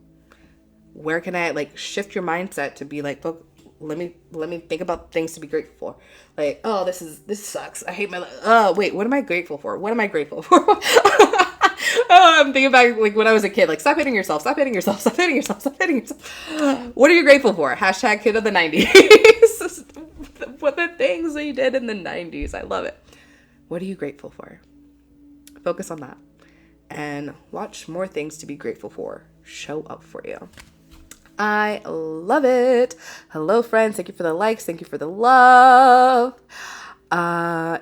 Where can I like shift your mindset to be like, look, let me think about things to be grateful for. Like, oh, this sucks. I hate my life. Oh, wait, what am I grateful for? What am I grateful for? Oh, I'm thinking back like when I was a kid, like stop hitting yourself, stop hitting yourself, stop hitting yourself, stop hitting yourself. What are you grateful for? Hashtag kid of the 90s. What the things we did in the 90s. I love it. What are you grateful for? Focus on that and watch more things to be grateful for show up for you. I love it. Hello, friends. Thank you for the likes. Thank you for the love.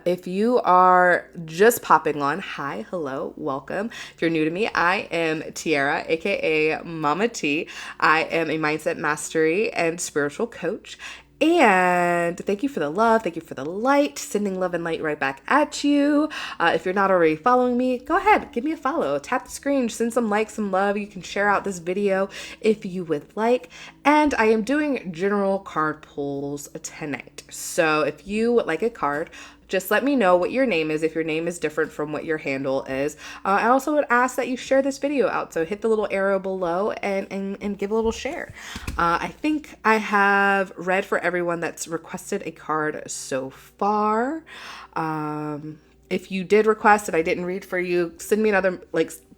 If you are just popping on, hi, hello, welcome. If you're new to me, I am Tiara, aka Mama T. I am a mindset mastery and spiritual coach. And thank you for the love. Thank you for the light. Sending love and light right back at you. If you're not already following me, go ahead, give me a follow. Tap the screen, send some likes, some love. You can share out this video if you would like. And I am doing general card pulls tonight. So if you would like a card, just let me know what your name is if your name is different from what your handle is. I also would ask that you share this video out. So hit the little arrow below and give a little share. I think I have read for everyone that's requested a card so far. If you did request and I didn't read for you, send me another,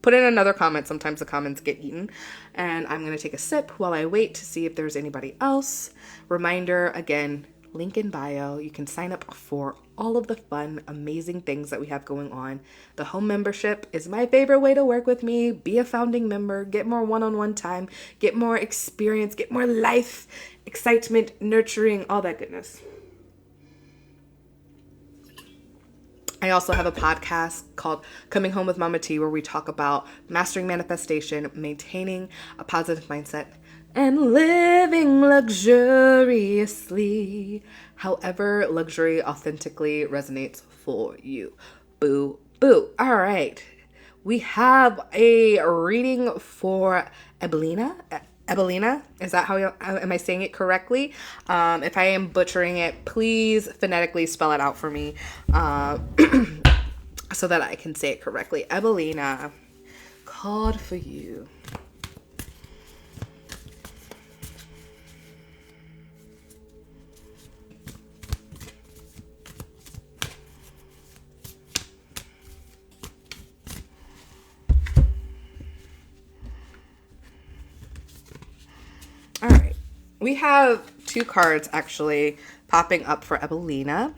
put in another comment. Sometimes the comments get eaten. And I'm going to take a sip while I wait to see if there's anybody else. Reminder, again, link in bio. You can sign up for all of the fun, amazing things that we have going on. The home membership is my favorite way to work with me. Be a founding member, get more one-on-one time, get more experience, get more life, excitement, nurturing, all that goodness. I also have a podcast called Coming Home with Mama T, where we talk about mastering manifestation, maintaining a positive mindset, and living luxuriously, however luxury authentically resonates for you. Boo, boo. All right. We have a reading for Ebelina. Ebelina, is that how am I saying it correctly? If I am butchering it, please phonetically spell it out for me so that I can say it correctly. Ebelina, card for you. All right, we have two cards actually popping up for Ebelina.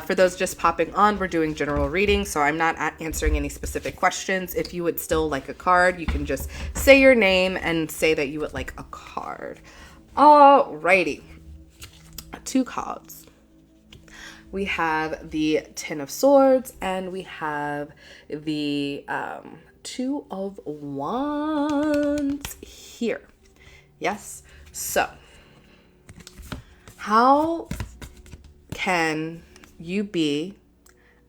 For those just popping on, we're doing general reading, so I'm not answering any specific questions. If you would still like a card, you can just say your name and say that you would like a card. Alrighty, two cards. We have the Ten of Swords and we have the Two of Wands here. Yes. So, how can you be?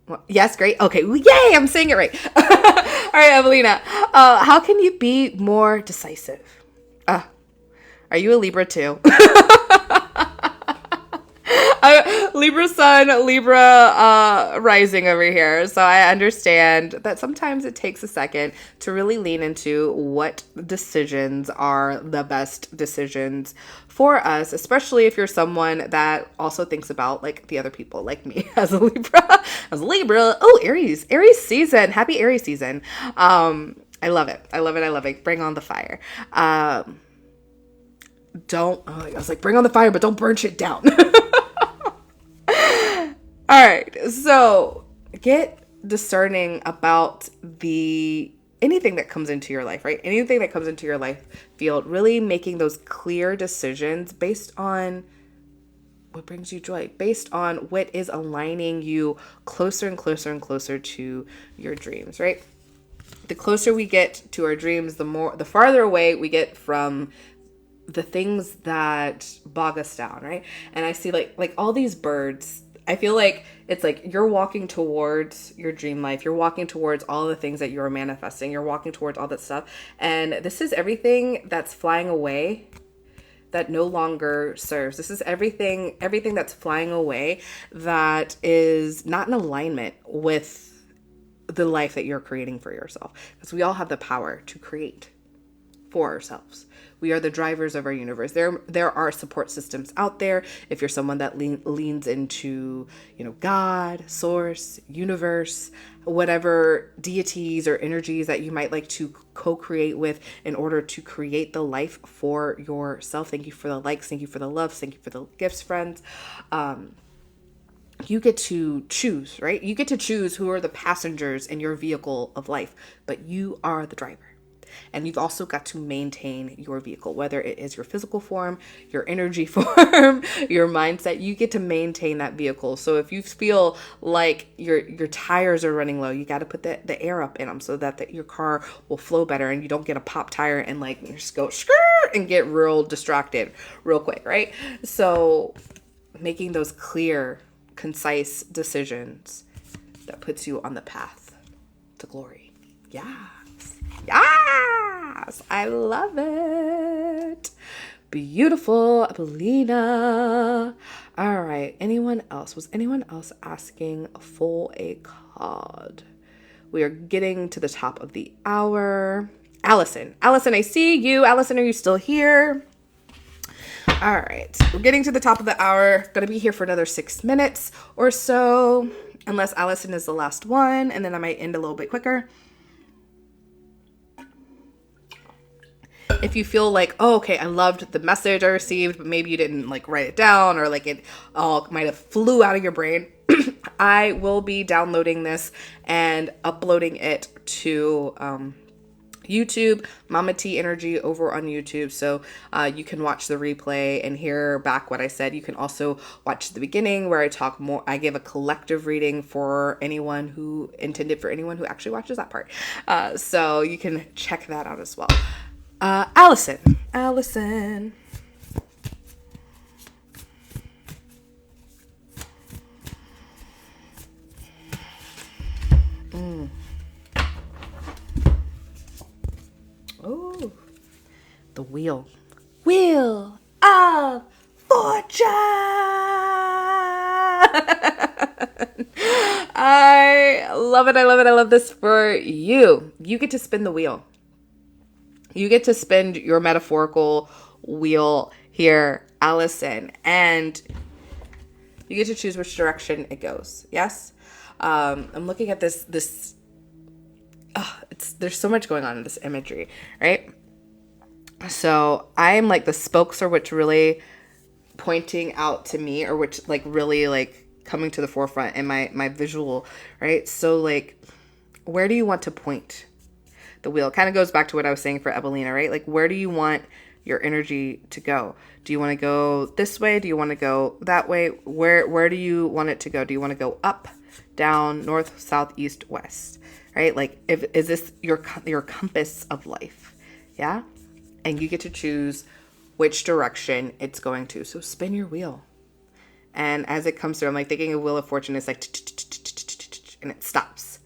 Well, yes, great. Okay, yay! I'm saying it right. All right, Ebelina. How can you be more decisive? Are you a Libra too? Libra sun, Libra rising over here. So I understand that sometimes it takes a second to really lean into what decisions are the best decisions for us, especially if you're someone that also thinks about the other people, like me as a Libra. As a Libra. Oh, Aries season. Happy Aries season. I love it. I love it. I love it. Bring on the fire. I was like, bring on the fire, but don't burn shit down. All right, so get discerning about anything that comes into your life, right? Anything that comes into your life field, really making those clear decisions based on what brings you joy, based on what is aligning you closer and closer and closer to your dreams, right? The closer we get to our dreams, the farther away we get from the things that bog us down, right? And I see like all these birds. I feel like it's like you're walking towards your dream life. You're walking towards all the things that you're manifesting. You're walking towards all that stuff. And this is everything that's flying away that no longer serves. This is everything that's flying away that is not in alignment with the life that you're creating for yourself. Because we all have the power to create for ourselves. We are the drivers of our universe. There are support systems out there. If you're someone that leans into, God, source, universe, whatever deities or energies that you might like to co-create with in order to create the life for yourself. Thank you for the likes. Thank you for the love. Thank you for the gifts, friends. You get to choose, right? You get to choose who are the passengers in your vehicle of life, but you are the driver. And you've also got to maintain your vehicle, whether it is your physical form, your energy form, your mindset. You get to maintain that vehicle. So if you feel like your tires are running low, you got to put the air up in them so that your car will flow better and you don't get a pop tire and just go and get real distracted real quick, right? So making those clear, concise decisions that puts you on the path to glory. Yes. Yes. I love it. Beautiful, Belina. All right. Anyone else? Was anyone else asking for a card? We are getting to the top of the hour. Allison, I see you. Allison, are you still here? All right. We're getting to the top of the hour. Going to be here for another 6 minutes or so, unless Allison is the last one, and then I might end a little bit quicker. If you feel like, oh, okay, I loved the message I received, but maybe you didn't like write it down, or like it all might have flew out of your brain, I will be downloading this and uploading it to YouTube, Mama T Energy over on YouTube. So you can watch the replay and hear back what I said. You can also watch the beginning where I talk more. I give a collective reading for anyone who actually watches that part. So you can check that out as well. Allison. Oh, the Wheel of Fortune. I love it. I love this for you. You get to spin the wheel. You get to spin your metaphorical wheel here, Allison, and you get to choose which direction it goes. Yes? I'm looking at this there's so much going on in this imagery, right? So I'm like the spokes are which really pointing out to me, or which like really like coming to the forefront in my visual, right? So like, where do you want to point the wheel? Kind of goes back to what I was saying for Evelina, right? Like, where do you want your energy to go? Do you want to go this way? Do you want to go that way? Where do you want it to go? Do you want to go up, down, north, south, east, west? Right? Like, is this your compass of life? Yeah? And you get to choose which direction it's going to. So spin your wheel. And as it comes through, I'm like thinking a Wheel of Fortune is like, and it stops.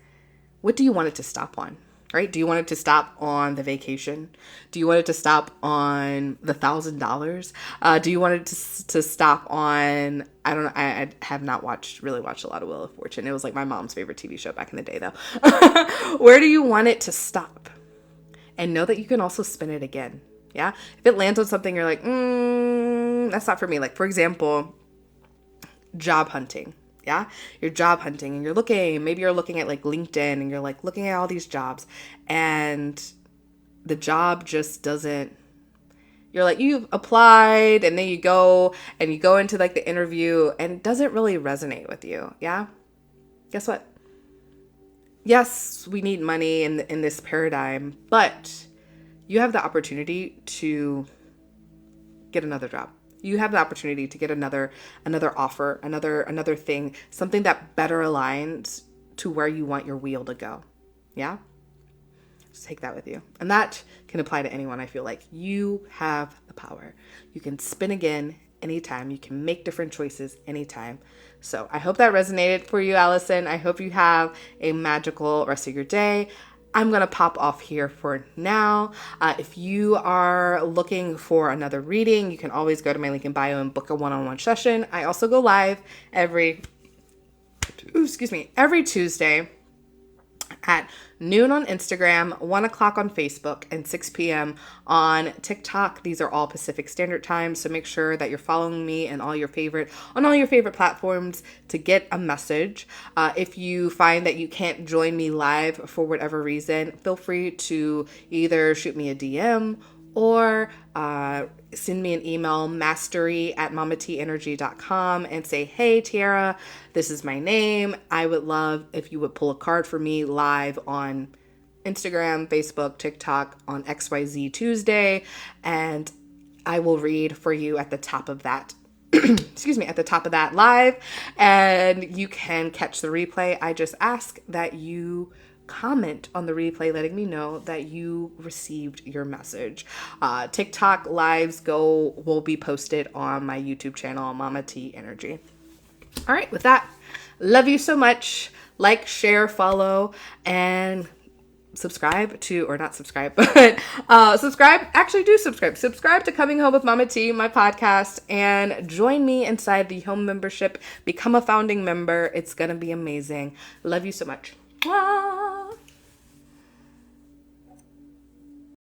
What do you want it to stop on? Right? Do you want it to stop on the vacation? Do you want it to stop on the $1,000? Do you want it to stop on, I don't know, I have not really watched a lot of Wheel of Fortune. It was like my mom's favorite TV show back in the day though. Where do you want it to stop? And know that you can also spin it again. Yeah? If it lands on something you're like, that's not for me. Like, for example, job hunting. Yeah. You're job hunting and maybe you're looking at like LinkedIn and you're like looking at all these jobs and the job just doesn't, you're like, you've applied and then you go into like the interview and it doesn't really resonate with you. Yeah. Guess what? Yes, we need money in this paradigm, but you have the opportunity to get another job. You have the opportunity to get another offer, another thing, something that better aligns to where you want your wheel to go. Yeah? Just take that with you. And that can apply to anyone. I feel like you have the power. You can spin again anytime. You can make different choices anytime. So I hope that resonated for you, Allison. I hope you have a magical rest of your day. I'm going to pop off here for now. If you are looking for another reading, you can always go to my link in bio and book a one-on-one session. I also go live every Tuesday at noon on Instagram, 1 o'clock on Facebook, and 6 p.m. on TikTok. These are all Pacific Standard Time, so make sure that you're following me on all your favorite platforms to get a message. If you find that you can't join me live for whatever reason, feel free to either shoot me a DM or send me an email, mastery@mamateenergy.com, and say, hey, Tiara, this is my name. I would love if you would pull a card for me live on Instagram, Facebook, TikTok on XYZ Tuesday, and I will read for you at the top of that. At the top of that live, and you can catch the replay. I just ask that you comment on the replay letting me know that you received your message. TikTok lives will be posted on my YouTube channel, Mama T Energy. All right, with that, love you so much. Like, share, follow, and subscribe to, or not subscribe, but subscribe to Coming Home with Mama T, my podcast, and join me inside the home membership. Become a founding member. It's gonna be amazing. Love you so much. Mwah!